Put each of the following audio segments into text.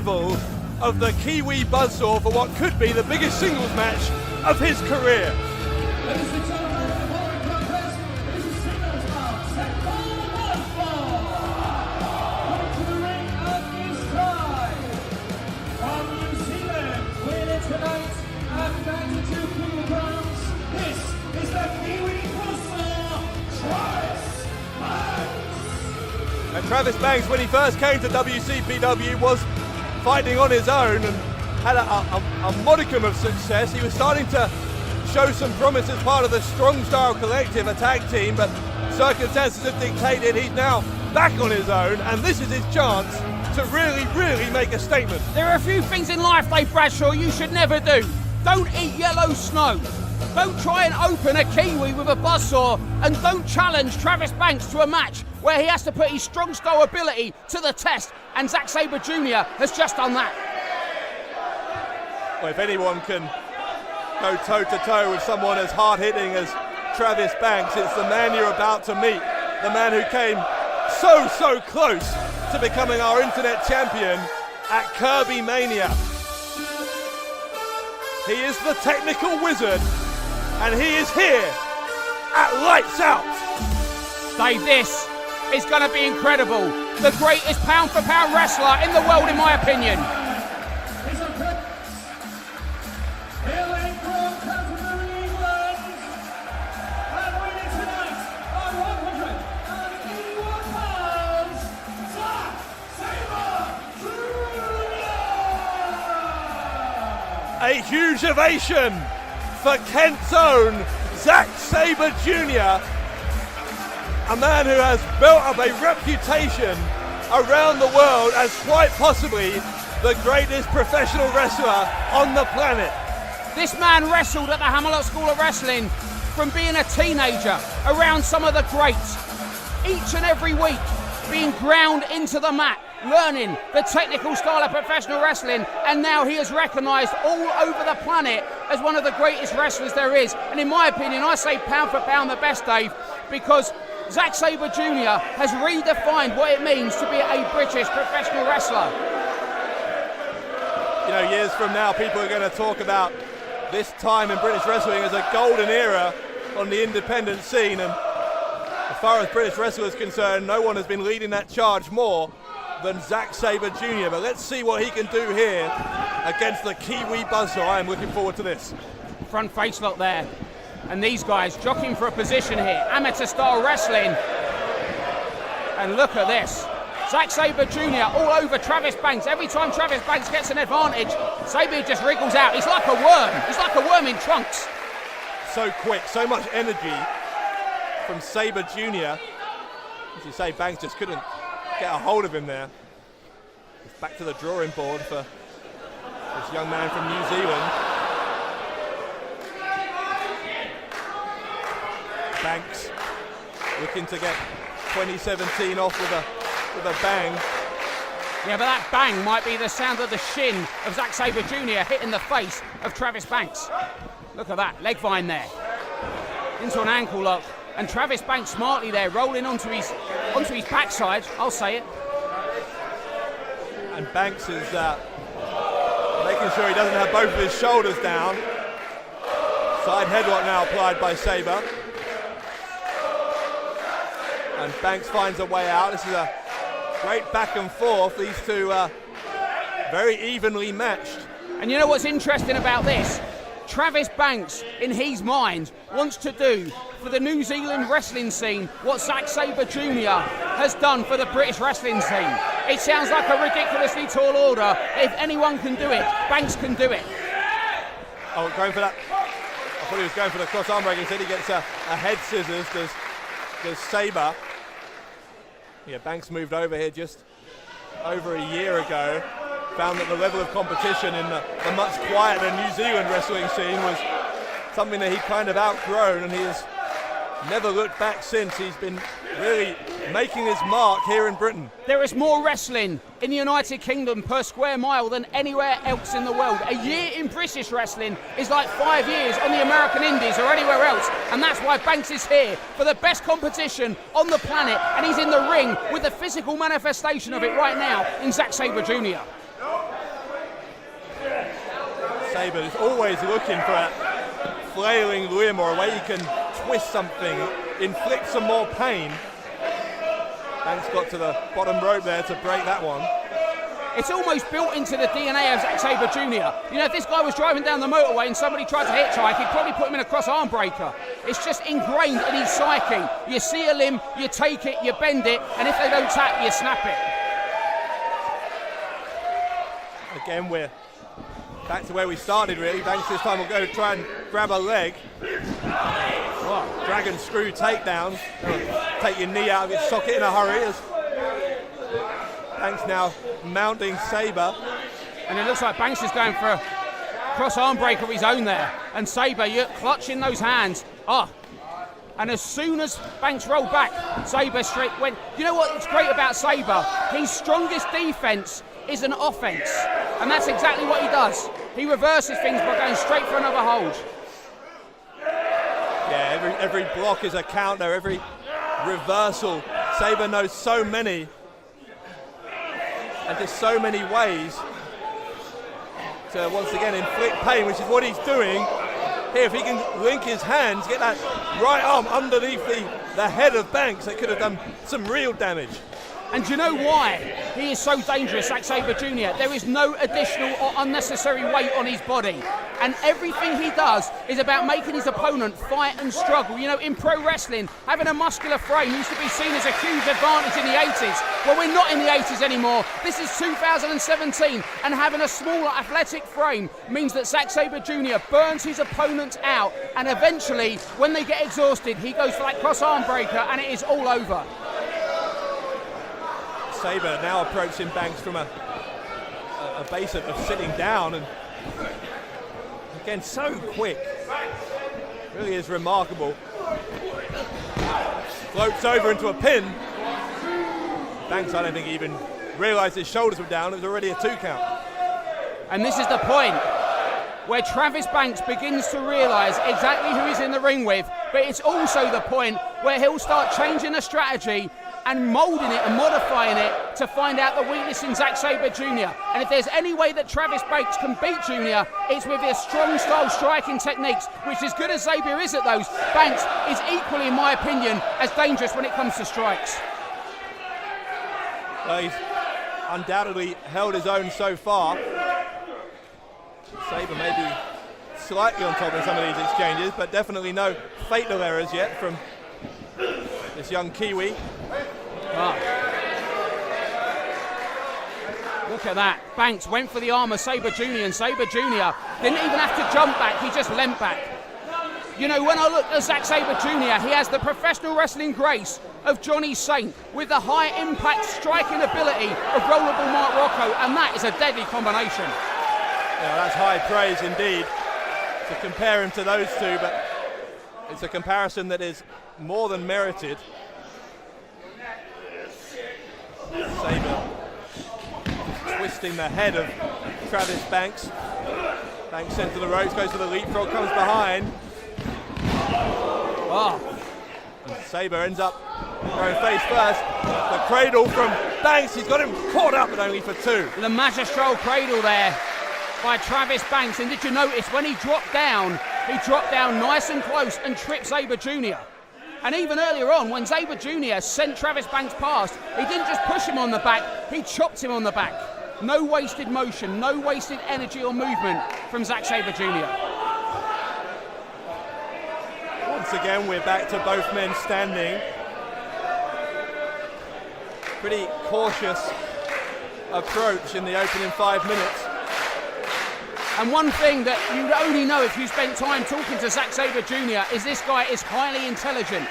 rival of the Kiwi Buzzsaw for what could be the biggest singles match of his career. Ladies and gentlemen, the following contest is a singles bout set for one fall. Coming to the ring at this time, from New Zealand, weighing tonight at 92 kilograms, this is the Kiwi Buzzsaw, Travis Banks. And Travis Banks, when he first came to WCPW, was fighting on his own and had a modicum of success. He was starting to show some promise as part of the Strong Style Collective, a tag team, but circumstances have dictated he's now back on his own, and this is his chance to really make a statement. There are a few things in life, Dave Bradshaw, you should never do. Don't eat yellow snow. Don't try and open a Kiwi with a buzzsaw, and don't challenge Travis Banks to a match where he has to put his strong style ability to the test, and Zack Sabre Jr. has just done that. Well, if anyone can go toe-to-toe with someone as hard-hitting as Travis Banks, it's the man you're about to meet, the man who came so close to becoming our internet champion at Kirby Mania. He is the technical wizard, and he is here at Lights Out. Dave, this is going to be incredible. The greatest pound-for-pound wrestler in the world, in my opinion. A huge ovation for Kent's own Zack Sabre Jr., a man who has built up a reputation around the world as quite possibly the greatest professional wrestler on the planet. This man wrestled at the Hammerlock School of Wrestling from being a teenager around some of the greats, each and every week being ground into the mat, learning the technical style of professional wrestling, and now he is recognised all over the planet as one of the greatest wrestlers there is. And in my opinion, I say pound for pound the best, Dave, because Zack Sabre Jr. has redefined what it means to be a British professional wrestler. You know, years from now, people are going to talk about this time in British wrestling as a golden era on the independent scene, and as far as British wrestling is concerned, no one has been leading that charge more than Zack Sabre Jr. But let's see what he can do here against the Kiwi Buzzsaw. I am looking forward to this. Front face lock there. And these guys jockeying for a position here. Amateur style wrestling. And look at this. Zack Sabre Jr. all over Travis Banks. Every time Travis Banks gets an advantage, Sabre just wriggles out. He's like a worm. He's like a worm in trunks. So quick, so much energy from Sabre Jr. As you say, Banks just couldn't get a hold of him there. It's back to the drawing board for this young man from New Zealand. Banks looking to get 2017 off with a bang. Yeah, but that bang might be the sound of the shin of Zack Sabre Jr. hitting the face of Travis Banks. Look at that, leg vine there. Into an ankle lock. And Travis Banks smartly there, rolling onto his backside, I'll say it. And Banks is making sure he doesn't have both of his shoulders down. Side headlock now applied by Sabre. And Banks finds a way out. This is a great back and forth. These two very evenly matched. And you know what's interesting about this? Travis Banks, in his mind, wants to do for the New Zealand wrestling scene what Zack Sabre Jr. has done for the British wrestling scene. It sounds like a ridiculously tall order. If anyone can do it, Banks can do it. Oh, going for that. I thought he was going for the cross arm break. Instead he gets a head scissors, does Sabre. Yeah, Banks moved over here just over a year ago. Found that the level of competition in the much quieter New Zealand wrestling scene was something that he kind of outgrown, and he has never looked back since. He's been really making his mark here in Britain. There is more wrestling in the United Kingdom per square mile than anywhere else in the world. A year in British wrestling is like 5 years on the American Indies or anywhere else, and that's why Banks is here for the best competition on the planet, and he's in the ring with the physical manifestation of it right now in Zack Sabre Jr. Saber is always looking for a flailing limb or a way he can twist something, inflict some more pain. Banks got to the bottom rope there to break that one. It's almost built into the DNA of Zack Sabre Jr. You know, if this guy was driving down the motorway and somebody tried to hitchhike, he'd probably put him in a cross arm breaker. It's just ingrained in his psyche. You see a limb, you take it, you bend it, and if they don't tap, you snap it. Again, we're back to where we started, really. Banks this time will go to try and grab a leg. Oh, dragon screw takedown. Take your knee out of its socket in a hurry. As Banks now mounting Sabre. And it looks like Banks is going for a cross arm break of his own there. And Sabre, you're clutching those hands. And as soon as Banks rolled back, Sabre straight went. You know what's great about Sabre? His strongest defense is an offense. And that's exactly what he does. He reverses things by going straight for another hold. Yeah, every block is a counter, every reversal. Sabre knows so many. And just so many ways to once again inflict pain, which is what he's doing. Here, if he can link his hands, get that right arm underneath the head of Banks, that could have done some real damage. And do you know why he is so dangerous, Zack Sabre Jr.? There is no additional or unnecessary weight on his body. And everything he does is about making his opponent fight and struggle. You know, in pro wrestling, having a muscular frame used to be seen as a huge advantage in the 80s. Well, we're not in the 80s anymore. This is 2017. And having a smaller athletic frame means that Zack Sabre Jr. burns his opponents out. And eventually, when they get exhausted, he goes for that cross arm breaker and it is all over. Sabre now approaching Banks from a base of sitting down, and again so quick, really is remarkable. Floats over into a pin. Banks, I don't think he even realised his shoulders were down. It was already a 2 count. And this is the point where Travis Banks begins to realise exactly who he's in the ring with, but it's also the point where he'll start changing the strategy and moulding it and modifying it to find out the weakness in Zack Sabre Jr. And if there's any way that Travis Banks can beat Jr., it's with his strong style striking techniques, which as good as Sabre is at those, Banks is equally, in my opinion, as dangerous when it comes to strikes. Well, he's undoubtedly held his own so far. Sabre may be slightly on top in some of these exchanges, but definitely no fatal errors yet from this young Kiwi. Look at that. Banks went for the arm of Sabre Jr. and Sabre Jr. didn't even have to jump back, he just leant back. You know, when I look at Zack Sabre Jr., he has the professional wrestling grace of Johnny Saint with the high impact striking ability of Rollerball Mark Rocco, and that is a deadly combination. Yeah, that's high praise indeed to compare him to those two, but it's a comparison that is more than merited. Sabre twisting the head of Travis Banks. Banks sent to the ropes, goes to the leapfrog, comes behind. And Sabre ends up going face first. The cradle from Banks, he's got him caught up, but only for 2. The magistral cradle there by Travis Banks. And did you notice when he dropped down nice and close and tripped Sabre Jr. And even earlier on, when Sabre Jr. sent Travis Banks past, he didn't just push him on the back, he chopped him on the back. No wasted motion, no wasted energy or movement from Zack Sabre Jr. Once again, we're back to both men standing. Pretty cautious approach in the opening 5 minutes. And one thing that you only know if you spent time talking to Zack Sabre Jr. is this guy is highly intelligent.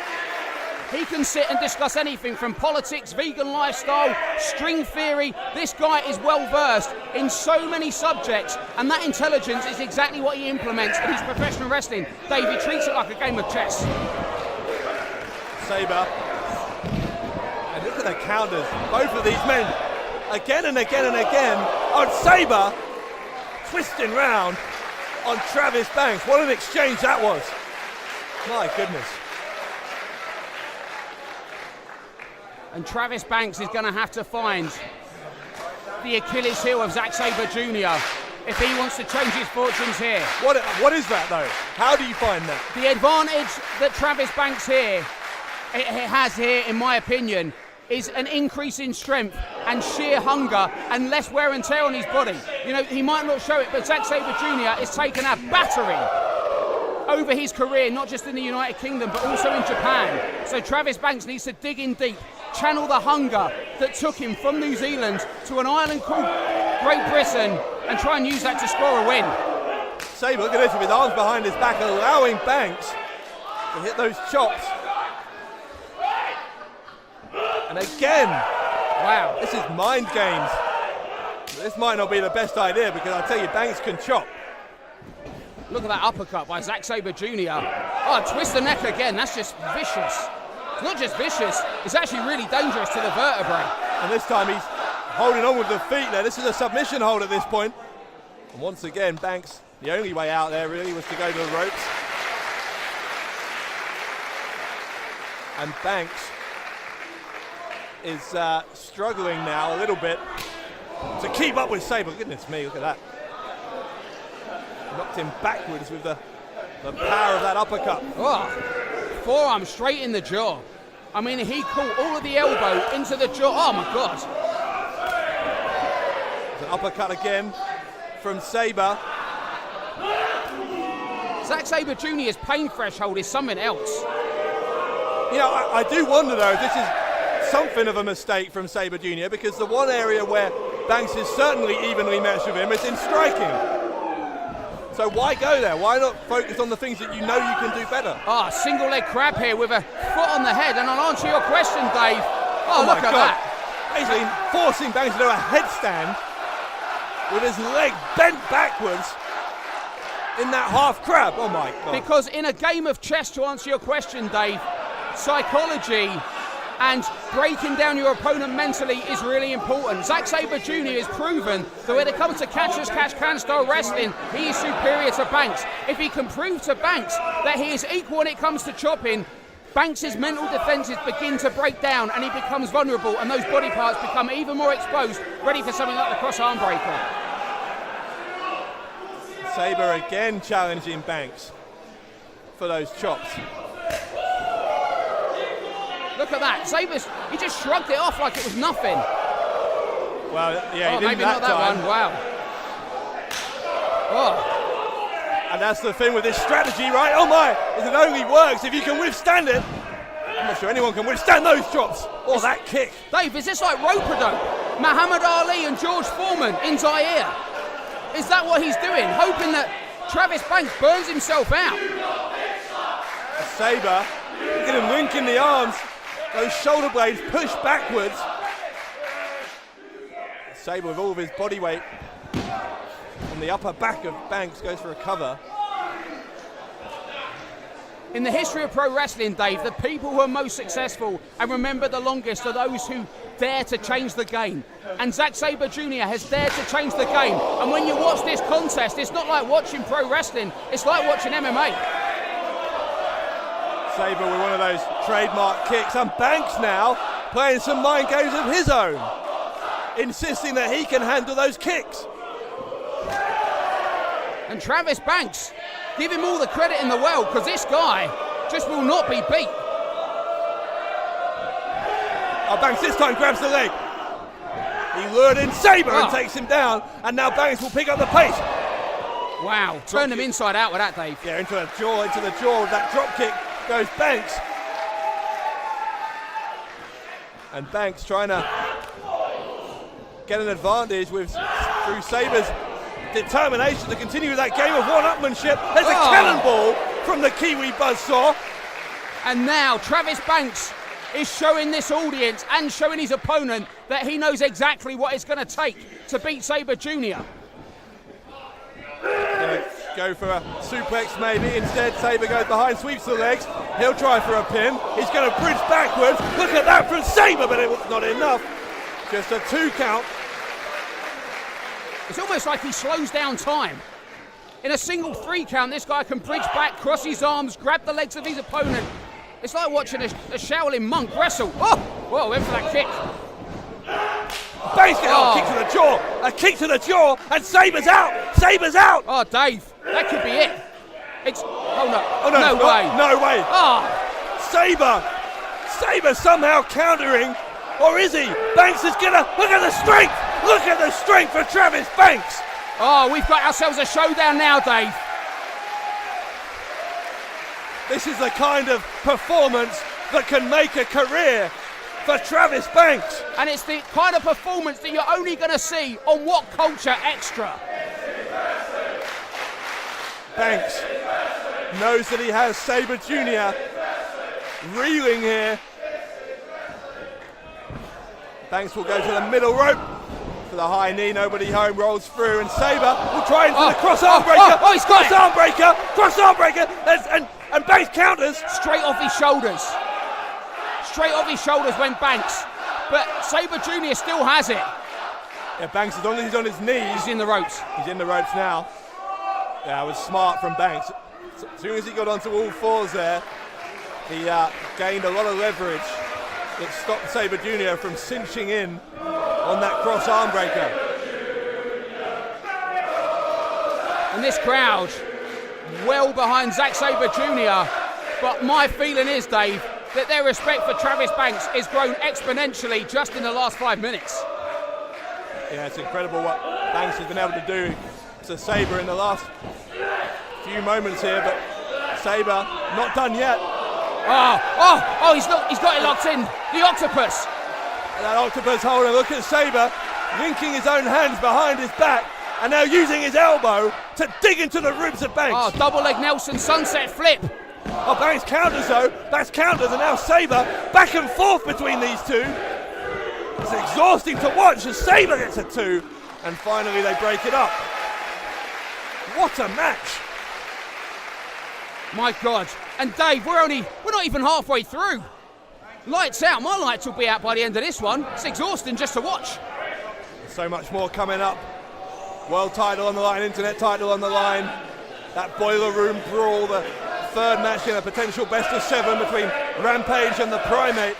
He can sit and discuss anything from politics, vegan lifestyle, string theory. This guy is well versed in so many subjects, and that intelligence is exactly what he implements in his professional wrestling. Dave, he treats it like a game of chess. Sabre. And look at the counters. Both of these men, again and again and again, on Sabre. Twisting round on Travis Banks. What an exchange that was. My goodness. And Travis Banks is going to have to find the Achilles heel of Zack Sabre Jr. if he wants to change his fortunes here. What is that though? How do you find that? The advantage that Travis Banks has here, in my opinion, is an increase in strength and sheer hunger and less wear and tear on his body. You know, he might not show it, but Zack Sabre Jr. has taken a battering over his career, not just in the United Kingdom, but also in Japan. So Travis Banks needs to dig in deep, channel the hunger that took him from New Zealand to an island called Great Britain, and try and use that to score a win. Sabre, look at this, with his arms behind his back, allowing Banks to hit those chops. And again, wow, this is mind games. This might not be the best idea, because I tell you, Banks can chop. Look at that uppercut by Zack Sabre Jr. Oh, twist the neck again. That's just vicious. It's not just vicious, it's actually really dangerous to the vertebrae. And this time he's holding on with the feet there. This is a submission hold at this point. And once again, Banks, the only way out there really was to go to the ropes. And Banks is struggling now a little bit to keep up with Sabre. Goodness me, look at that. Knocked him backwards with the power of that uppercut. Oh, forearm straight in the jaw. I mean, he caught all of the elbow into the jaw. Oh my God. It's an uppercut again from Sabre. Zack Sabre Jr.'s pain threshold is something else. You know, I do wonder though if this is something of a mistake from Sabre Jr., because the one area where Banks is certainly evenly matched with him is in striking. So why go there? Why not focus on the things that you know you can do better? Oh, single leg crab here with a foot on the head. And I'll answer your question, Dave. Oh, look at that. Basically forcing Banks to do a headstand with his leg bent backwards in that half crab. Oh my God. Because in a game of chess, to answer your question, Dave, psychology and breaking down your opponent mentally is really important. Zack Sabre Jr. has proven that when it comes to catch-as-catch-can style wrestling, he is superior to Banks. If he can prove to Banks that he is equal when it comes to chopping, Banks' mental defences begin to break down and he becomes vulnerable, and those body parts become even more exposed, ready for something like the cross-arm breaker. Sabre again challenging Banks for those chops. Look at that. Sabre's, he just shrugged it off like it was nothing. Well, yeah, he didn't maybe not that time. one. Wow. Oh. And that's the thing with this strategy, right? Oh my, it only works if you can withstand it. I'm not sure anyone can withstand those chops or that kick. Dave, is this like rope-a-dope? Muhammad Ali and George Foreman in Zaire. Is that what he's doing? Hoping that Travis Banks burns himself out. Sabre, look at him linking the arms. Those shoulder blades pushed backwards. Sabre with all of his body weight on the upper back of Banks goes for a cover. In the history of pro wrestling, Dave, the people who are most successful and remember the longest are those who dare to change the game. And Zack Sabre Jr. has dared to change the game. And when you watch this contest, it's not like watching pro wrestling, it's like watching MMA. Sabre with one of those trademark kicks, and Banks now playing some mind games of his own, insisting that he can handle those kicks. And Travis Banks, give him all the credit in the world, because this guy just will not be beat. Oh, Banks this time grabs the leg. He lured in Sabre and takes him down, and now Banks will pick up the pace. Wow, turn him inside out with that, Dave. Yeah, into the jaw with that drop kick goes Banks. And Banks trying to get an advantage through Sabre's determination to continue that game of one-upmanship. There's a cannonball from the Kiwi Buzzsaw. And now Travis Banks is showing this audience and showing his opponent that he knows exactly what it's going to take to beat Sabre Jr. Go for a suplex maybe. Instead, Sabre goes behind, sweeps the legs. He'll try for a pin. He's going to bridge backwards. Look at that from Sabre, but it was not enough. Just a 2 count. It's almost like he slows down time. In a single 3 count, this guy can bridge back, cross his arms, grab the legs of his opponent. It's like watching a Shaolin monk wrestle. Oh, whoa, went for that kick. Banks gets a kick to the jaw. A kick to the jaw, and Saber's out. Saber's out. Oh, Dave, that could be it. It's Oh no! no way. No way. Oh, Saber somehow countering, or is he? Banks is gonna look at the strength. Look at the strength for Travis Banks. oh, we've got ourselves a showdown now, Dave. This is the kind of performance that can make a career for Travis Banks. And it's the kind of performance that you're only going to see on What Culture Extra. Banks knows that he has Saber Jr. reeling here. Banks will go to the middle rope for the high knee, nobody home, rolls through, and Saber will try into the cross arm breaker. He's got it. Cross arm breaker, and Banks counters. Straight off his shoulders. Straight off his shoulders went Banks. But Saber Jr. still has it. Yeah, Banks, as long as he's on his knees. He's in the ropes. He's in the ropes now. Yeah, it was smart from Banks. As soon as he got onto all fours there, he gained a lot of leverage that stopped Saber Jr. from cinching in on that cross arm breaker. And this crowd, well behind Zack Sabre Jr. But my feeling is, Dave, that their respect for Travis Banks has grown exponentially just in the last 5 minutes. Yeah, it's incredible what Banks has been able to do to Saber in the last few moments here, but Saber not done yet. He's got it locked in. The octopus. And that octopus hold, and look at Saber linking his own hands behind his back and now using his elbow to dig into the ribs of Banks. Oh, double leg Nelson sunset flip. Oh, Banks counters though. That's counters, and now Saber back and forth between these two. It's exhausting to watch as Saber gets a 2, and finally they break it up. What a match! My God. And Dave, we're not even halfway through. Lights out. My lights will be out by the end of this one. It's exhausting just to watch. So much more coming up. World title on the line, internet title on the line. That boiler room brawl, the third match in a potential best of 7 between Rampage and the Primate.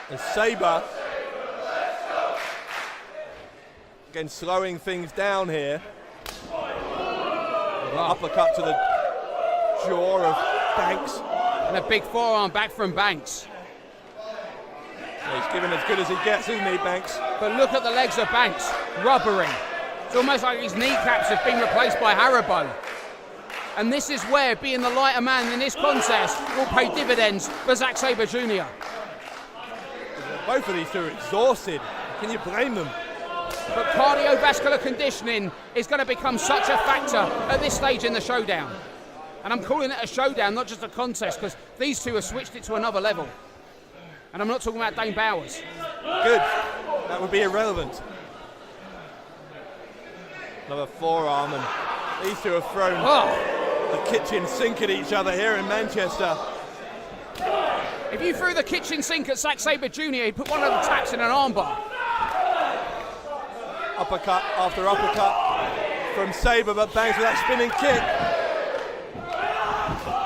And Saber, again, slowing things down here. Uppercut to the jaw of Banks. And a big forearm back from Banks. He's giving as good as he gets, isn't he, Banks? But look at the legs of Banks, rubbering. It's almost like his kneecaps have been replaced by Haribo. And this is where being the lighter man in this contest will pay dividends for Zack Sabre Jr. Both of these two are exhausted. Can you blame them? But cardiovascular conditioning is going to become such a factor at this stage in the showdown. And I'm calling it a showdown, not just a contest, because these two have switched it to another level. And I'm not talking about Dane Bowers. Good. That would be irrelevant. Another forearm, and these two have thrown the kitchen sink at each other here in Manchester. If you threw the kitchen sink at Zack Sabre Jr., he'd put one of the taps in an armbar. Uppercut after uppercut from Sabre, but Banks with that spinning kick.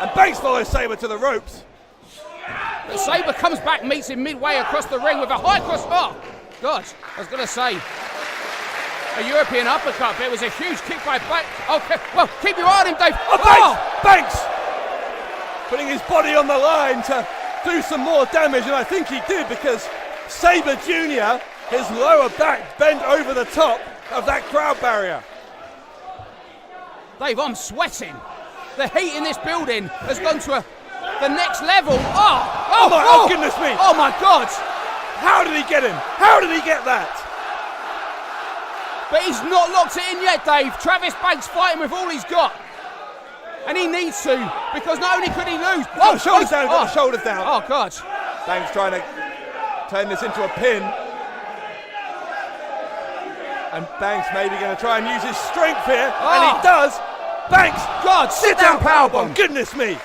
And Banks follows Sabre to the ropes. But Sabre comes back, meets him midway across the ring with a high cross. Oh, God, I was going to say a European uppercut, but it was a huge kick by Banks. Okay, well, keep your eye on him, Dave. Banks putting his body on the line to do some more damage, and I think he did, because Sabre Jr., his lower back bent over the top of that crowd barrier. Dave, I'm sweating. The heat in this building has gone to the next level. Oh, goodness me. Oh, my God. How did he get him? How did he get that? But he's not locked it in yet, Dave. Travis Banks fighting with all he's got. And he needs to, because not only could he lose. Shoulders down, got the shoulders down. Oh, God. Banks trying to turn this into a pin. And Banks maybe going to try and use his strength here. And he does. Banks, God, sit down powerbomb. Goodness me.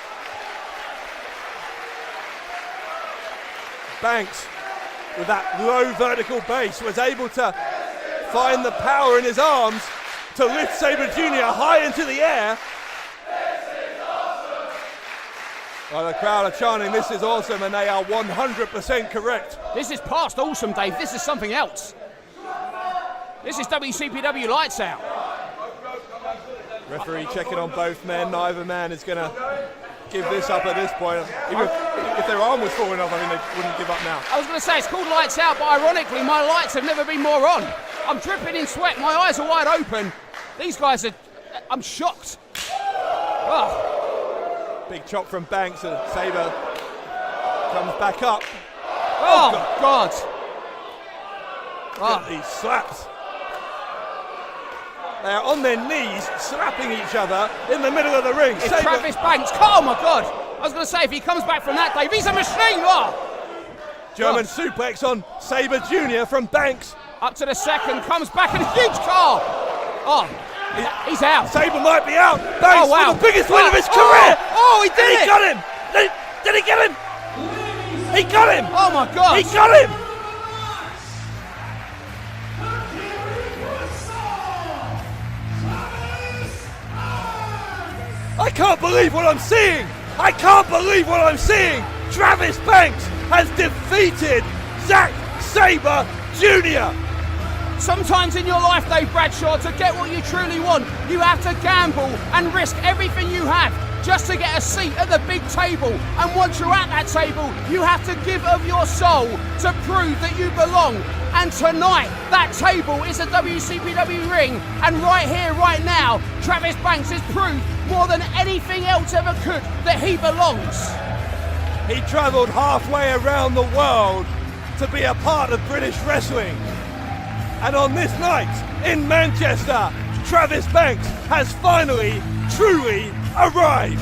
Banks, with that low vertical base, was able to find the power in his arms to lift Sabre Jr. high into the air. Well, the crowd are chanting, "This is awesome," and they are 100% correct. This is past awesome, Dave. This is something else. This is WCPW Lights Out. Referee checking on both men. Neither man is going to give this up at this point. Even if their arm was falling off, I think they wouldn't give up now. I was going to say it's called Lights Out, but ironically, my lights have never been more on. I'm dripping in sweat. My eyes are wide open. These guys are. I'm shocked. Oh. Big chop from Banks, and Sabre comes back up. Oh, God. Look at these slaps. They are on their knees, slapping each other in the middle of the ring. If Travis Banks, oh my God. I was going to say, if he comes back from that, Dave, he's a machine. Oh. German suplex on Sabre Jr. from Banks. Up to the second, comes back and a huge call. Oh, he's out. Sabre might be out. Banks wow. with the biggest win of his career. Oh, he did it. He got him. Did he get him? He got him. Oh my God. He got him. I can't believe what I'm seeing. I can't believe what I'm seeing. Travis Banks has defeated Zack Sabre Jr. Sometimes in your life, Dave Bradshaw, to get what you truly want, you have to gamble and risk everything you have just to get a seat at the big table. And once you're at that table, you have to give of your soul to prove that you belong. And tonight, that table is a WCPW ring. And right here, right now, Travis Banks has proved more than anything else ever could that he belongs. He travelled halfway around the world to be a part of British wrestling. And on this night in Manchester, Travis Banks has finally, truly arrived.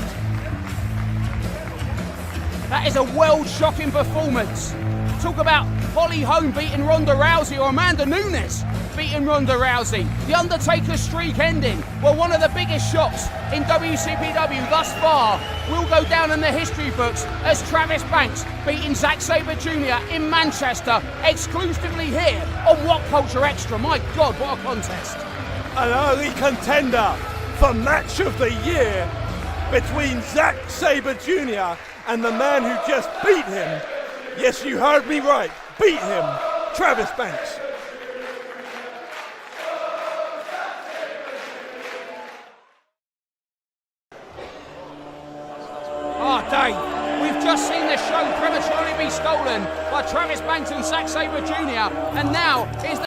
That is a world-shocking performance. Talk about Holly Holm beating Ronda Rousey or Amanda Nunes beating Ronda Rousey. The Undertaker's streak ending. Well, one of the biggest shocks in WCPW thus far will go down in the history books as Travis Banks beating Zack Sabre Jr. in Manchester, exclusively here on What Culture Extra. My God, what a contest. An early contender for match of the year between Zack Sabre Jr. and the man who just beat him. Yes, you heard me right. Beat him, Travis Banks. Oh, Dave, we've just seen the show prematurely be stolen by Travis Banks and Zack Sabre Jr. And now is the